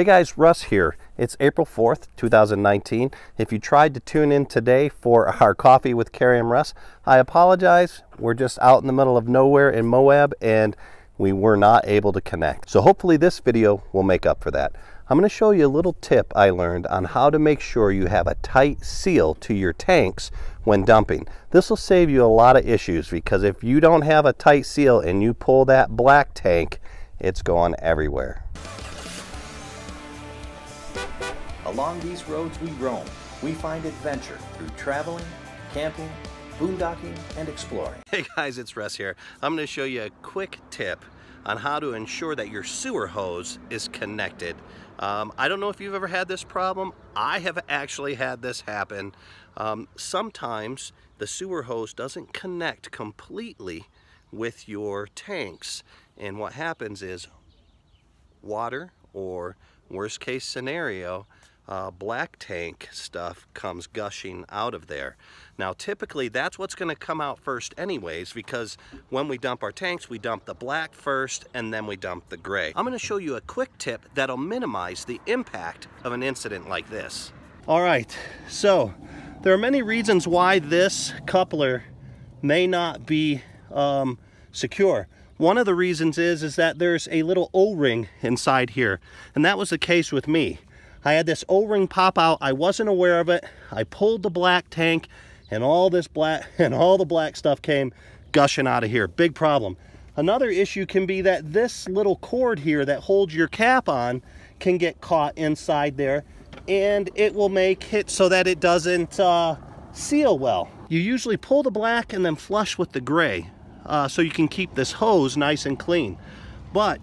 Hey guys, Russ here. It's April 4th, 2019. If you tried to tune in today for our Coffee with Carrie and Russ, I apologize. We're just out in the middle of nowhere in Moab and we were not able to connect. So hopefully this video will make up for that. I'm going to show you a little tip I learned on how to make sure you have a tight seal to your tanks when dumping. This will save you a lot of issues because if you don't have a tight seal and you pull that black tank, it's going everywhere. Along these roads we roam, we find adventure through traveling, camping, boondocking, and exploring. Hey guys, it's Russ here. I'm going to show you a quick tip on how to ensure that your sewer hose is connected. I don't know if you've ever had this problem. I have actually had this happen. Sometimes the sewer hose doesn't connect completely with your tanks, and what happens is water, or worst case scenario, black tank stuff comes gushing out of there. Now typically that's what's going to come out first anyways, because when we dump our tanks we dump the black first and then we dump the gray. I'm going to show you a quick tip that'll minimize the impact of an incident like this. Alright, so there are many reasons why this coupler may not be secure. One of the reasons is that there's a little O-ring inside here, and that was the case with me. I had this O-ring pop out. I wasn't aware of it. I pulled the black tank and all the black stuff came gushing out of here. Big problem. Another issue can be that this little cord here that holds your cap on can get caught inside there, and it will make it so that it doesn't seal well. You usually pull the black and then flush with the gray so you can keep this hose nice and clean. But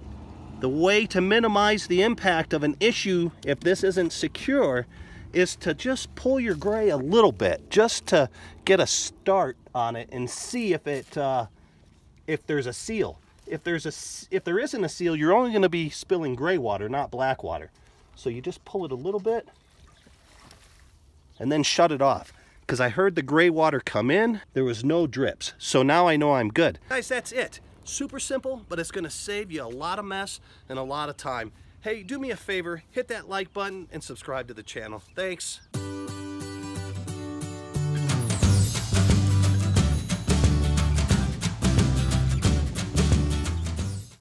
the way to minimize the impact of an issue if this isn't secure is to just pull your gray a little bit, just to get a start on it and see if there's a seal. If there isn't a seal, you're only going to be spilling gray water, not black water. So you just pull it a little bit and then shut it off. Because I heard the gray water come in, there was no drips. So now I know I'm good. Guys, that's it. Super simple, but it's going to save you a lot of mess and a lot of time. Hey, do me a favor, hit that like button and subscribe to the channel. Thanks.